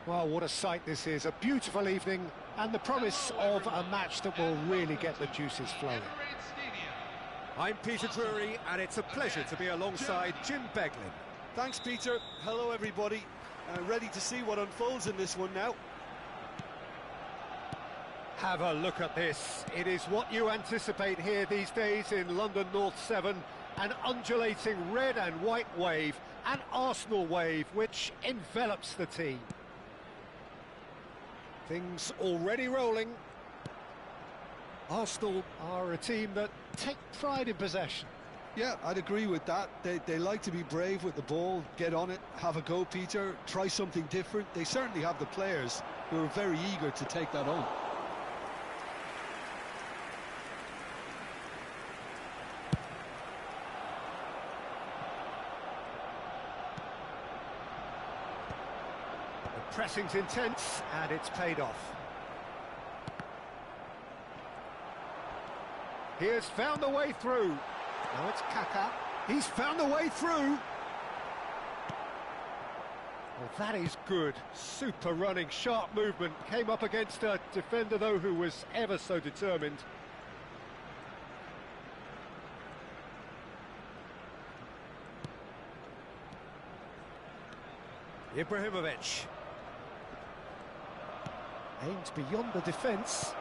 Well, what a sight this is. A beautiful evening and the promise of a match that will really get the juices flowing. I'm Peter Drury, and it's a pleasure to be alongside Jim Beglin. Thanks, Peter. Hello, everybody. Ready to see what unfolds in this one now. Have a look at this. It is what you anticipate here these days in London North 7. An undulating red and white wave, an Arsenal wave, which envelops the team. Things already rolling. Arsenal are a team that take pride in possession. Yeah, I'd agree with that. They like to be brave with the ball, get on it, have a go, Peter, try something different. They certainly have the players who are very eager to take that on. The pressing's intense, and it's paid off. He has found a way through. Now it's Kaká. He's found a way through. Well, that is good. Super running, sharp movement. Came up against a defender, though, who was ever so determined. Ibrahimovic. Aimed beyond the defence.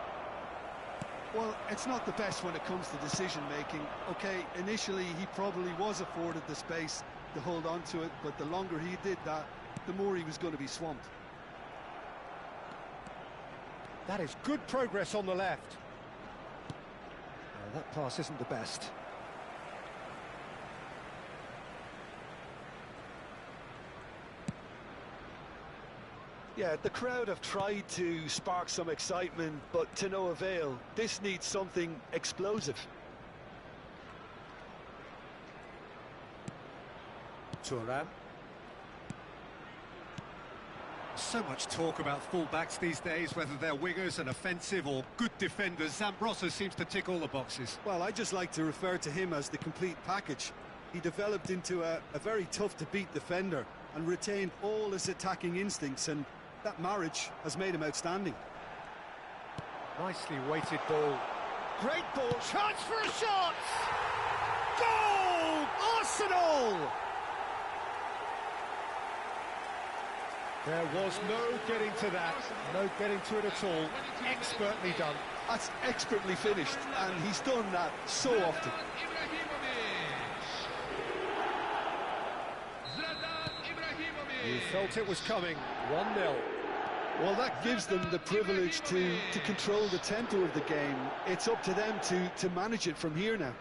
Well, it's not the best when it comes to decision-making. OK, initially he probably was afforded the space to hold on to it, but the longer he did that, the more he was going to be swamped. That is good progress on the left. Well, that pass isn't the best. Yeah, the crowd have tried to spark some excitement, but to no avail. This needs something explosive. Thuram. So much talk about full-backs these days, whether they're wingers and offensive or good defenders. Zambrotta seems to tick all the boxes. Well, I just like to refer to him as the complete package. He developed into a very tough-to-beat defender and retained all his attacking instincts, and that marriage has made him outstanding. Nicely weighted ball. Great ball. Chance for a shot! Goal! Arsenal! There was no getting to that. No getting to it at all. Expertly done. That's expertly finished, and he's done that so often. You felt it was coming. 1-0. Well, that gives them the privilege to control the tempo of the game. It's up to them to manage it from here now.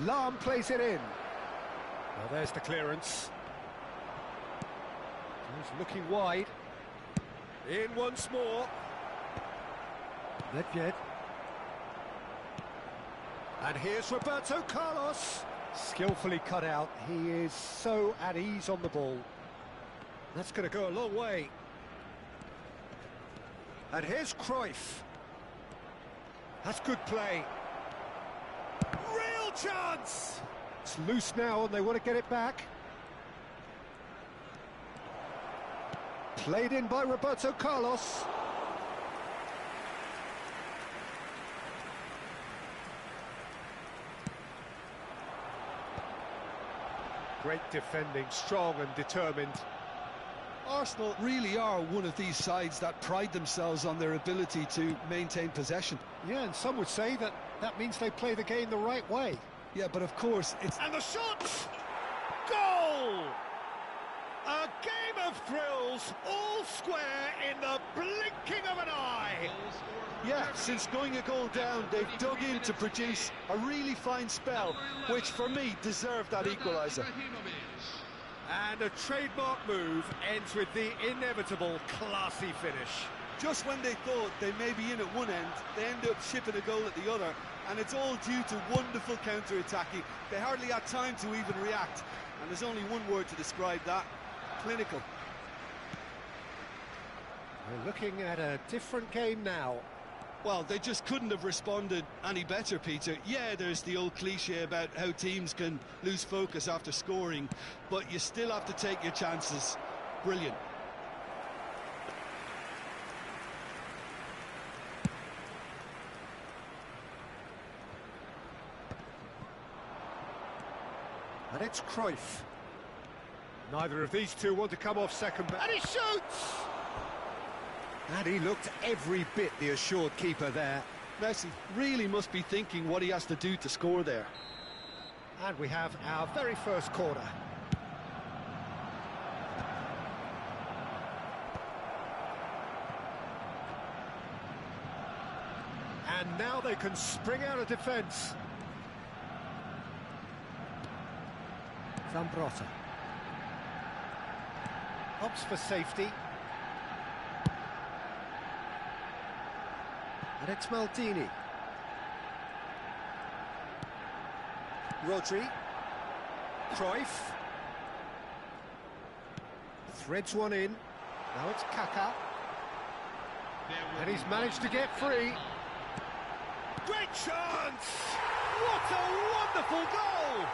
Lahm plays it in. Well, there's the clearance. He's looking wide. In once more. Nedved. And here's Roberto Carlos. Skillfully cut out. He is so at ease on the ball. That's going to go a long way. And here's Cruyff. That's good play. Real chance! It's loose now and they want to get it back. Played in by Roberto Carlos. Great defending, strong and determined. Arsenal really are one of these sides that pride themselves on their ability to maintain possession. Yeah, and some would say that means they play the game the right way. Yeah, but of course it's... And the shot! Goal! A game of thrills, all square in the blinking of an eye. Yeah, since going a goal down, they've dug in to produce a really fine spell, which for me deserved that equaliser. And a trademark move ends with the inevitable classy finish. Just when they thought they may be in at one end, they end up shipping a goal at the other, and it's all due to wonderful counter-attacking. They hardly had time to even react, and there's only one word to describe that: clinical. We're looking at a different game now. Well, they just couldn't have responded any better, Peter. Yeah, there's the old cliche about how teams can lose focus after scoring, but you still have to take your chances. Brilliant. And it's Cruyff. Neither of these two want to come off second, and he shoots! And he looked every bit the assured keeper there. Messi really must be thinking what he has to do to score there. And we have our very first corner. And now they can spring out of defence. Zambrotta. Opts for safety. And it's Maldini. Rodri. Cruyff. Threads one in. Now it's Kaká. And he's managed to get free. Great chance! What a wonderful goal!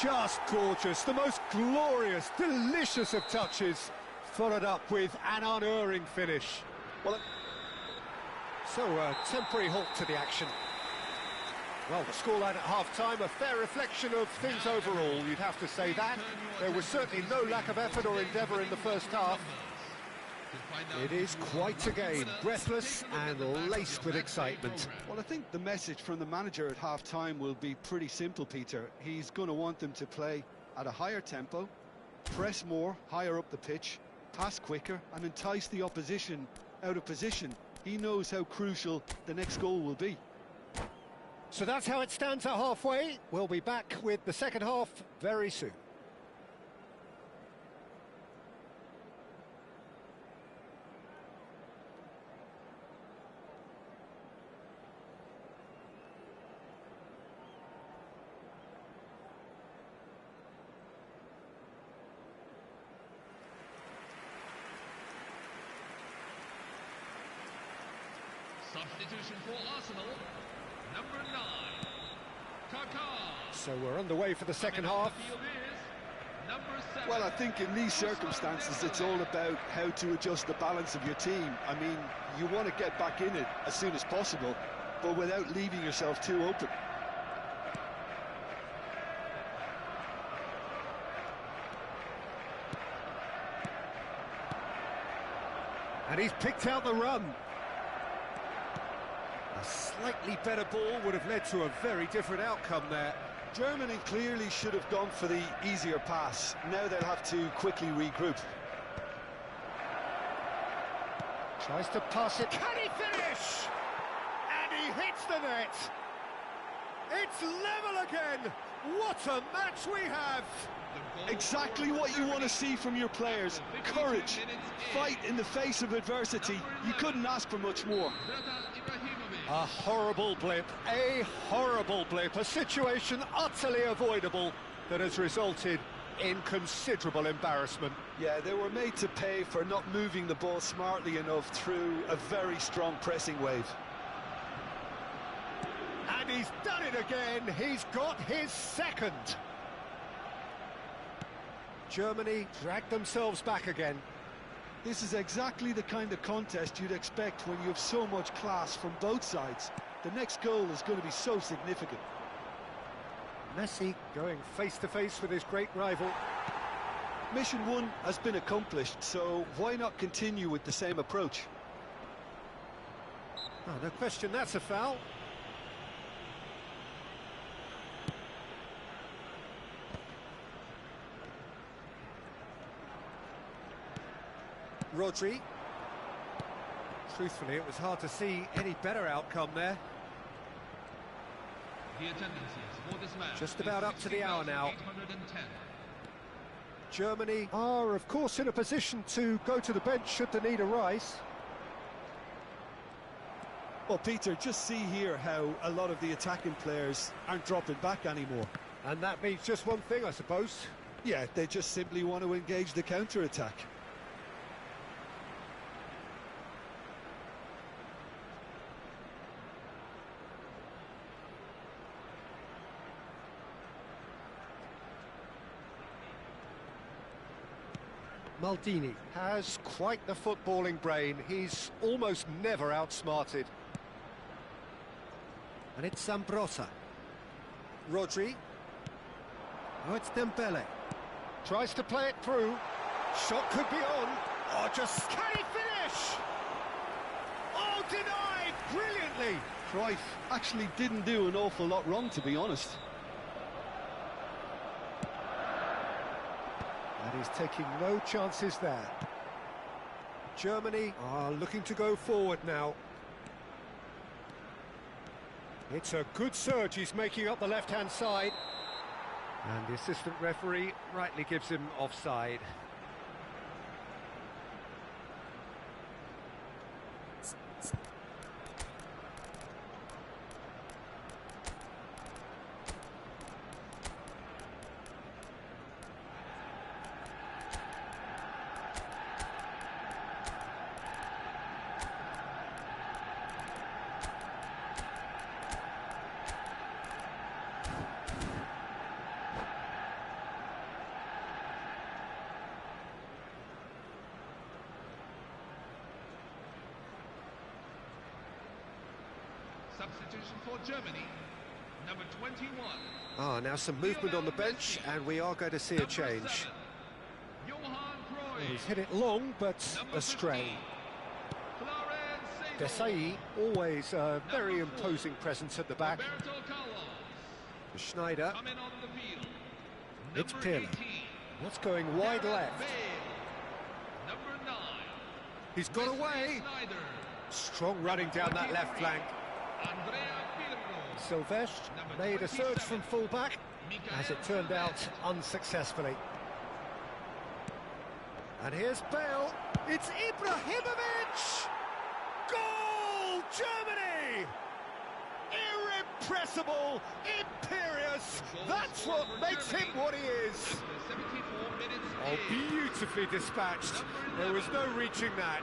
Just gorgeous, the most glorious, delicious of touches, followed up with an unerring finish. So a temporary halt to the action. Well, the scoreline at half-time, a fair reflection of things overall, you'd have to say that. There was certainly no lack of effort or endeavour in the first half. It is quite a game, breathless and laced with excitement. Well, I think the message from the manager at half-time will be pretty simple, Peter. He's going to want them to play at a higher tempo, press more, higher up the pitch, pass quicker and entice the opposition out of position. He knows how crucial the next goal will be. So that's how it stands at halfway. We'll be back with the second half very soon. Substitution for Arsenal, number 9, Kaká. So we're underway for the second half. Number 7. Well, I think in these circumstances it's all about how to adjust the balance of your team. I mean, you want to get back in it as soon as possible, but without leaving yourself too open. And he's picked out the run. A slightly better ball would have led to a very different outcome there. Germany clearly should have gone for the easier pass. Now they'll have to quickly regroup. Tries to pass it. Can he finish? And he hits the net. It's level again. What a match we have. Exactly what you want to see from your players. Courage, fight in the face of adversity. You couldn't ask for much more. A horrible blip, a situation utterly avoidable that has resulted in considerable embarrassment. Yeah, they were made to pay for not moving the ball smartly enough through a very strong pressing wave. And he's done it again, he's got his second. Germany dragged themselves back again. This is exactly the kind of contest you'd expect when you have so much class from both sides. The next goal is going to be so significant. Messi going face-to-face with his great rival. Mission 1 has been accomplished, so why not continue with the same approach? Oh, no question, that's a foul. Rodri. Truthfully, it was hard to see any better outcome there. The attendances for this match Just about up to the hour now. 810. Germany are, of course, in a position to go to the bench should the need arise. Well, Peter, just see here how a lot of the attacking players aren't dropping back anymore. And that means just one thing, I suppose. Yeah, they just simply want to engage the counter-attack. Maldini has quite the footballing brain. He's almost never outsmarted. And it's Zambrotta. Rodri. Oh, it's Dembele. Tries to play it through. Shot could be on. Oh, just can he finish? Oh, denied brilliantly. Cruyff actually didn't do an awful lot wrong, to be honest. And he's taking no chances there. Germany are looking to go forward now. It's a good surge he's making up the left-hand side. And the assistant referee rightly gives him offside. Substitution for Germany, number 21. Ah, now some movement on the bench, and we are going to see a change. 7, Johan Cruyff. He's hit it long, but Number astray. 15, Clarence Seedorf. Desai, always a very imposing presence at the back. Roberto Carlos. Schneider. Coming on the field. It's Number Pirlo. 18, That's going wide Gareth left. Bale. Number 9. He's got Wesley away. Sneijder. Strong running down that left flank. Andrea Pirlo. Silvestre Number made a surge 27. from full-back, as it turned out unsuccessfully. And here's Bale. It's Ibrahimovic! Goal, Germany! Irrepressible, imperious, that's what makes him what he is. After 74 minutes Oh, in. beautifully dispatched. There was no reaching that.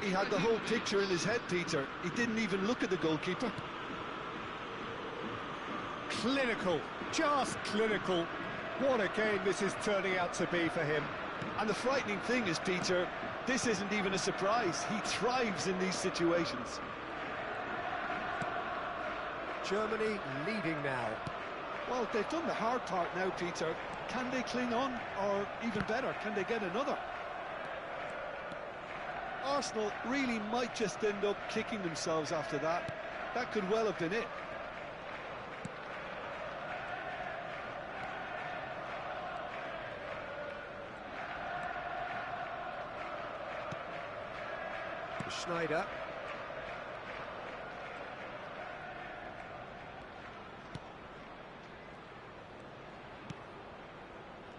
He had the whole picture in his head, Peter. He didn't even look at the goalkeeper. Clinical, just clinical. What a game this is turning out to be for him. And the frightening thing is, Peter, this isn't even a surprise. He thrives in these situations. Germany leading now. Well, they've done the hard part now, Peter. Can they cling on? Or even better, can they get another? Arsenal really might just end up kicking themselves after that. That could well have been it. Schneider.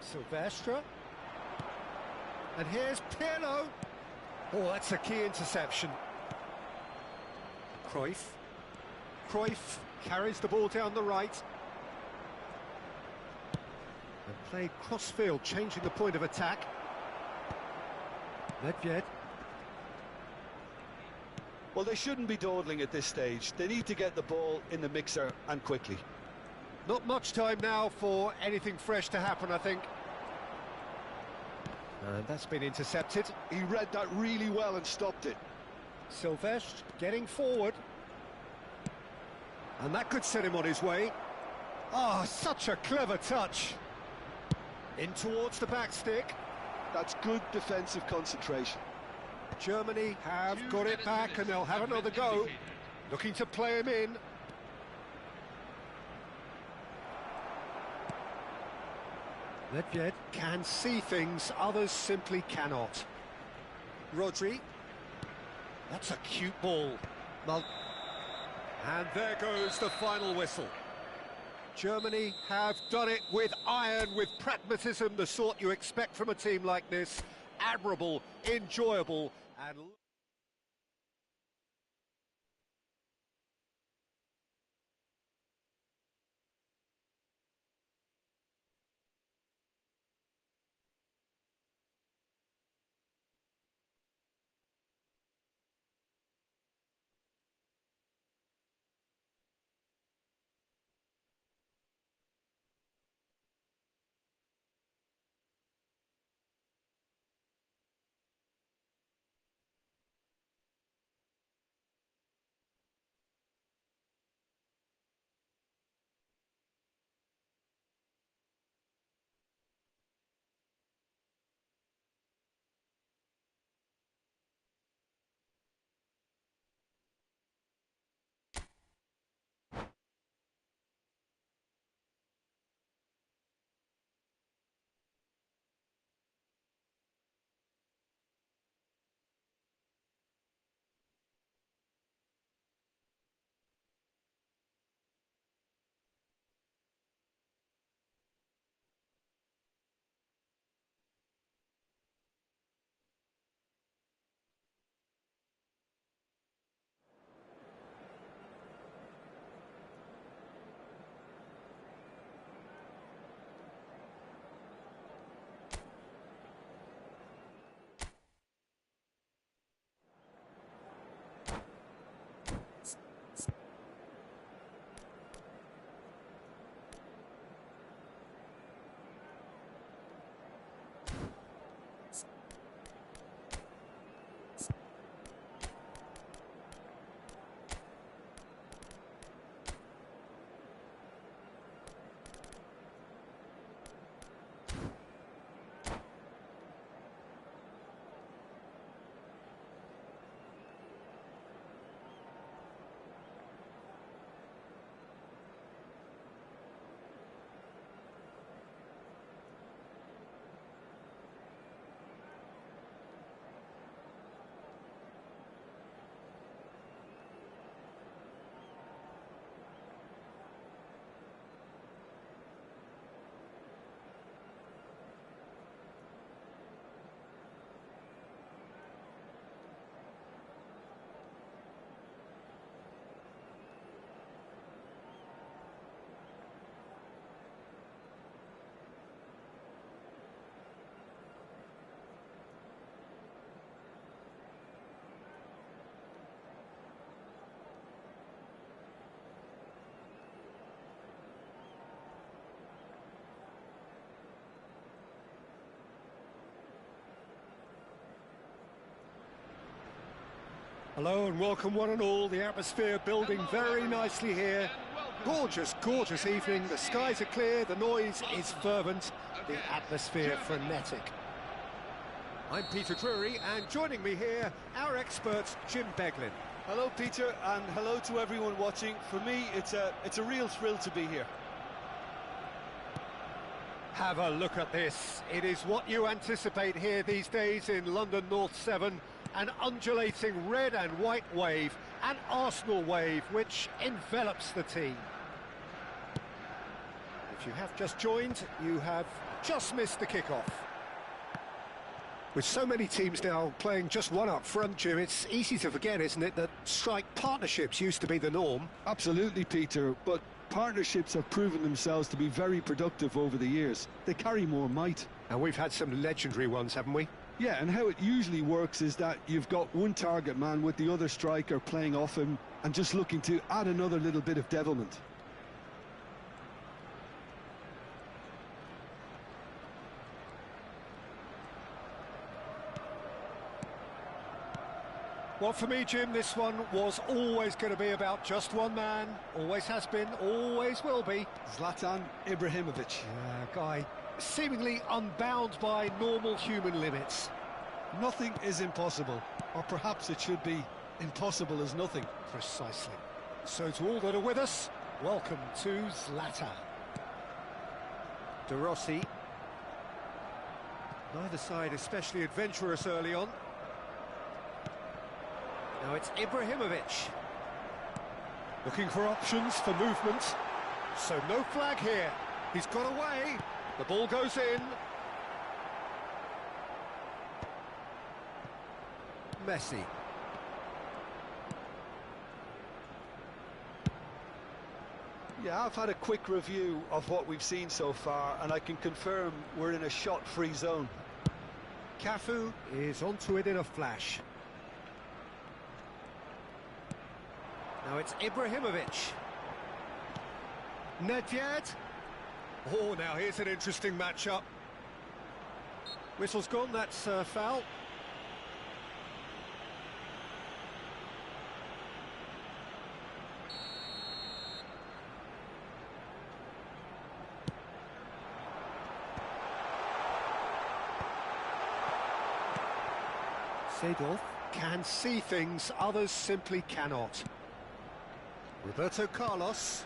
Silvestre. And here's Pirlo. Oh, that's a key interception. Cruyff. Cruyff carries the ball down the right. And played cross-field, changing the point of attack. Nedved. Well, they shouldn't be dawdling at this stage. They need to get the ball in the mixer, and quickly. Not much time now for anything fresh to happen, I think. And that's been intercepted. He read that really well and stopped it. Silvestre getting forward. And that could set him on his way. Ah, such a clever touch. In towards the back stick. That's good defensive concentration. Germany have got it back and they'll have another go. Looking to play him in. Nedved can see things, others simply cannot. Rodri. That's a cute ball. And there goes the final whistle. Germany have done it with iron, with pragmatism, the sort you expect from a team like this. Admirable, enjoyable, and... Hello and welcome one and all. The atmosphere building very nicely here. Gorgeous, gorgeous evening. The skies are clear, the noise is fervent, the atmosphere frenetic. I'm Peter Drury, and joining me here, our expert, Jim Beglin. Hello, Peter, and hello to everyone watching. For me, it's a real thrill to be here. Have a look at this. It is what you anticipate here these days in London North 7. An undulating red and white wave, an Arsenal wave which envelops the team. If you have just joined, you have just missed the kickoff. With so many teams now playing just one up front, Jim, it's easy to forget, isn't it, that strike partnerships used to be the norm. Absolutely, Peter, but partnerships have proven themselves to be very productive over the years. They carry more might. And we've had some legendary ones, haven't we? Yeah, and how it usually works is that you've got one target man with the other striker playing off him and just looking to add another little bit of devilment. Well, for me, Jim, this one was always going to be about just one man. Always has been, always will be. Zlatan Ibrahimovic. Guy seemingly unbound by normal human limits. Nothing is impossible, or perhaps it should be impossible as nothing. Precisely. So to all that are with us, welcome to Zlatan. De Rossi. Neither side especially adventurous early on. Now it's Ibrahimovic. Looking for options for movement. So no flag here. He's got away. The ball goes in. Messi. Yeah, I've had a quick review of what we've seen so far, and I can confirm we're in a shot-free zone. Cafu is onto it in a flash. Now it's Ibrahimovic. Nedved. Oh, now here's an interesting matchup. Whistle's gone, that's foul. Seedorf. Can see things others simply cannot. Roberto Carlos.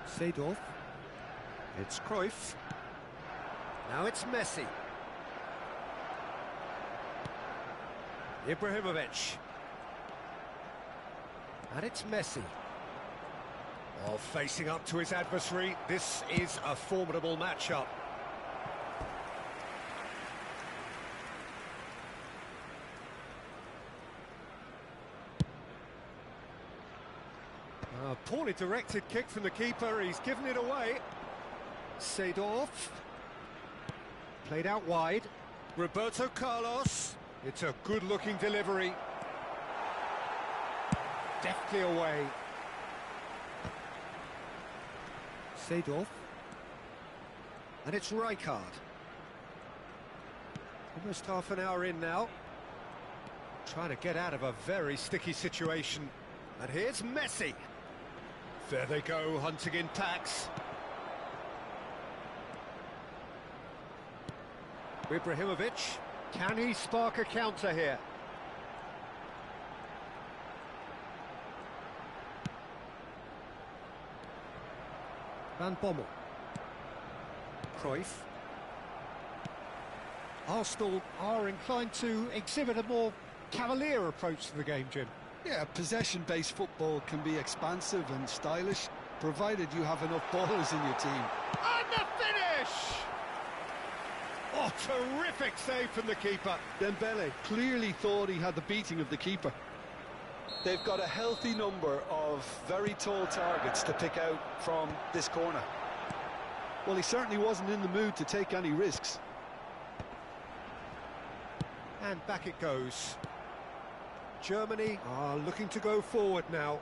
Seedorf. It's Cruyff. Now it's Messi. Ibrahimovic. And it's Messi. Oh, facing up to his adversary, this is a formidable matchup. A poorly directed kick from the keeper, he's given it away. Seedorf. Played out wide. Roberto Carlos. It's a good-looking delivery. Deftly away. Seedorf. And it's Rijkaard. Almost half an hour in now. Trying to get out of a very sticky situation. And here's Messi. There they go, hunting in packs. Ibrahimovic. Can he spark a counter here? Van Bommel. Cruyff. Arsenal are inclined to exhibit a more cavalier approach to the game, Jim. Yeah, possession-based football can be expansive and stylish, provided you have enough ballers in your team. And the finish! Oh, terrific save from the keeper. Dembele clearly thought he had the beating of the keeper. They've got a healthy number of very tall targets to pick out from this corner. Well, he certainly wasn't in the mood to take any risks. And back it goes. Germany are looking to go forward now.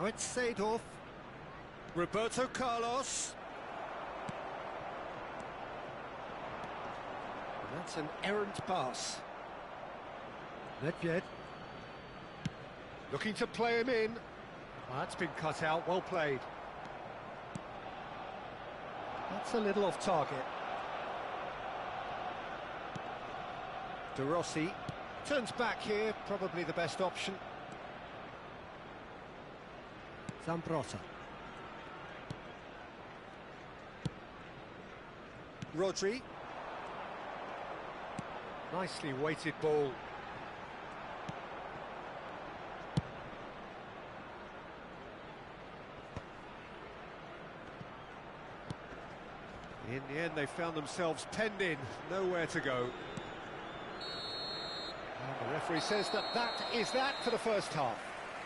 Now it's Seedorf. Roberto Carlos. And that's an errant pass. Nedved. Looking to play him in. Well, that's been cut out, well played. That's a little off target. De Rossi turns back here, probably the best option. Zambrotta. Rodri. Nicely weighted ball. In the end, they found themselves penned in, nowhere to go. And the referee says that is that for the first half.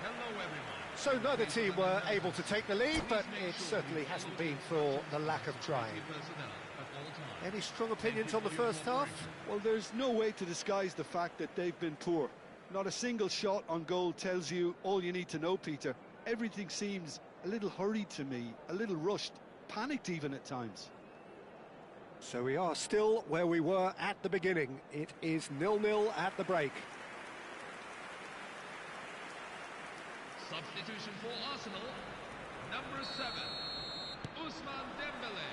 Hello, everyone. So neither team were able to take the lead, but it certainly hasn't been for the lack of trying. Personnel at all times. Any strong opinions on the first half? Well, there's no way to disguise the fact that they've been poor. Not a single shot on goal tells you all you need to know, Peter. Everything seems a little hurried to me, a little rushed, panicked even at times. So we are still where we were at the beginning. It is 0-0 at the break. Substitution for Arsenal. Number 7, Ousmane Dembele.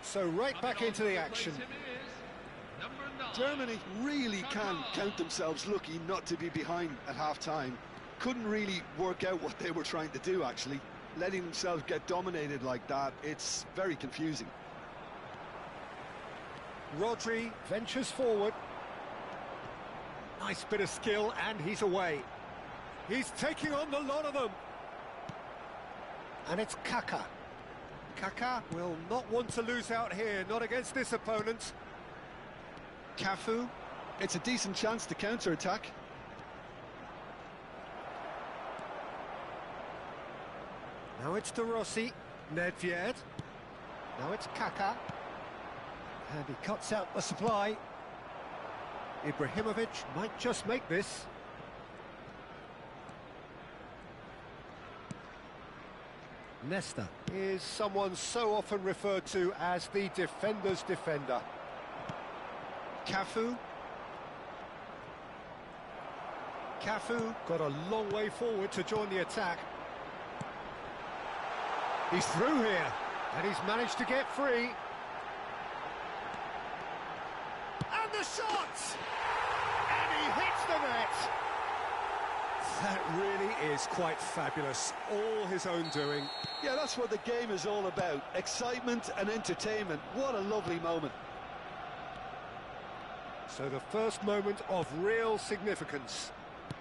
So right back into the action. Him is number 9. Germany really can count themselves lucky not to be behind at half-time. Couldn't really work out what they were trying to do, actually. Letting themselves get dominated like that, it's very confusing. Rodri ventures forward. Nice bit of skill, and he's away. He's taking on the lot of them. And it's Kaka. Kaka will not want to lose out here, not against this opponent. Cafu. It's a decent chance to counter-attack. Now it's De Rossi. Nedved. Now it's Kaka. And he cuts out the supply. Ibrahimovic might just make this. Nesta is someone so often referred to as the defender's defender. Cafu. Cafu got a long way forward to join the attack. He's through here, and he's managed to get free. And the shot! And he hits the net! That really is quite fabulous, all his own doing. Yeah, that's what the game is all about. Excitement and entertainment. What a lovely moment. So the first moment of real significance.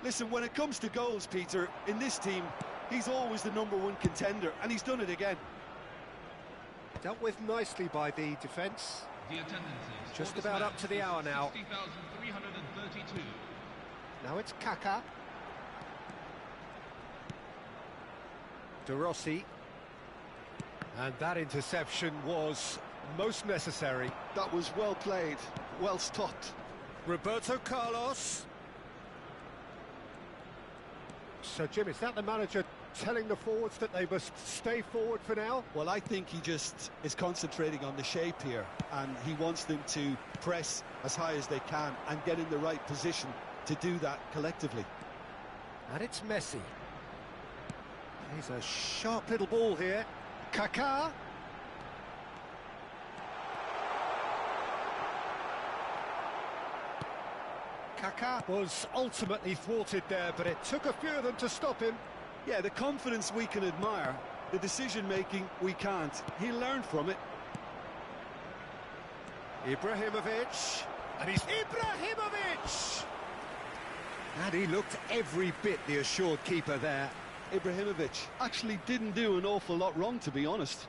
Listen, when it comes to goals, Peter, in this team, he's always the #1 contender, and he's done it again. Dealt with nicely by the defence. The attendances Just for this about match up to the hour now. 60,332. Now it's Kaka. De Rossi. And that interception was most necessary. That was well played, well stopped. Roberto Carlos. So, Jim, is that the manager telling the forwards that they must stay forward for now? Well, I think he just is concentrating on the shape here, and he wants them to press as high as they can and get in the right position to do that collectively. And it's Messi. He's a sharp little ball here. Kaká. Kaká was ultimately thwarted there, but it took a few of them to stop him. Yeah, the confidence we can admire, the decision-making we can't. He learned from it. Ibrahimovic. And he's Ibrahimovic! And he looked every bit the assured keeper there. Ibrahimovic actually didn't do an awful lot wrong, to be honest.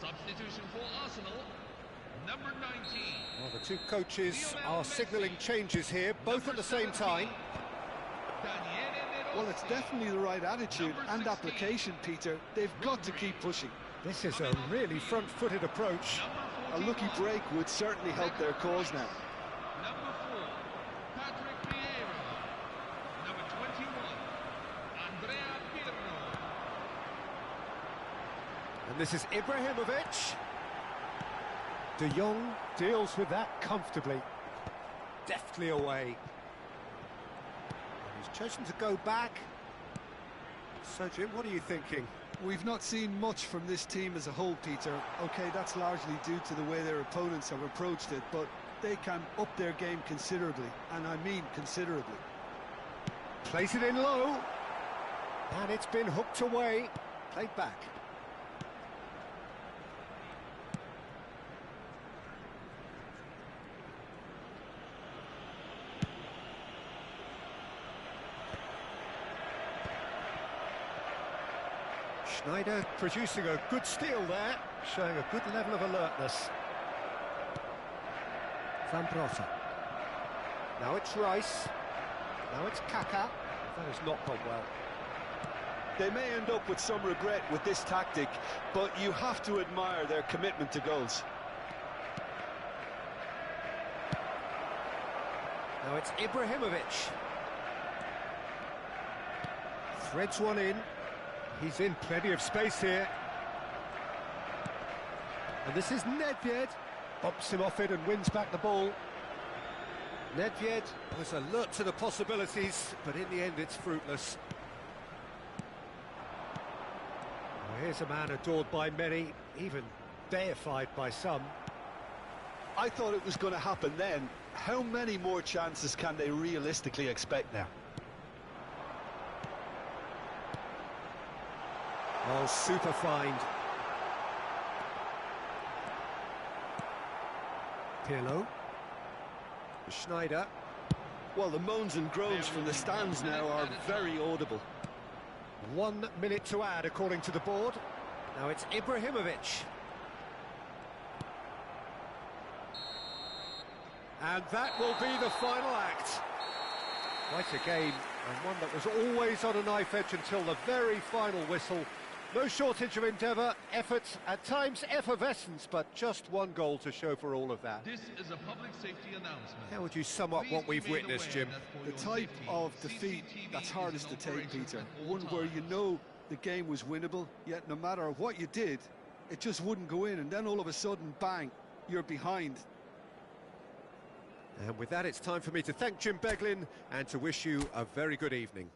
Substitution for Arsenal, number 19. Well, the two coaches are signalling changes here, both at the same time. Well, it's definitely the right attitude and application, Peter. They've got to keep pushing. This is a really front-footed approach. A lucky break would certainly help their cause now. Number 4, Patrick Vieira. Number 21, Andrea Pirlo. And this is Ibrahimovic. De Jong deals with that comfortably. Deftly away. And he's chosen to go back. So, Jim, what are you thinking? We've not seen much from this team as a whole, Peter. OK, that's largely due to the way their opponents have approached it, but they can up their game considerably, and I mean considerably. Plays it in low. And it's been hooked away. Played back. Schneider producing a good steal there, showing a good level of alertness. Van Brossa. Now it's Rice. Now it's Kaká. That has not gone well. They may end up with some regret with this tactic, but you have to admire their commitment to goals. Now it's Ibrahimovic. Threads one in. He's in plenty of space here. And this is Nedved. Bumps him off it and wins back the ball. Nedved was alert to the possibilities, but in the end it's fruitless. Well, here's a man adored by many, even deified by some. I thought it was going to happen then. How many more chances can they realistically expect now? Oh, super find. Pirlo. Schneider. Well, the moans and groans from the stands now are very audible. 1 minute to add, according to the board. Now it's Ibrahimovic. And that will be the final act. Quite a game, and one that was always on a knife edge until the very final whistle. No shortage of endeavour, effort, at times effervescence, but just one goal to show for all of that. This is a public safety announcement. How would you sum up what we've witnessed, Jim? The type of defeat that's hardest to take, Peter. One where you know the game was winnable, yet no matter what you did, it just wouldn't go in, and then all of a sudden, bang, you're behind. And with that, it's time for me to thank Jim Beglin and to wish you a very good evening.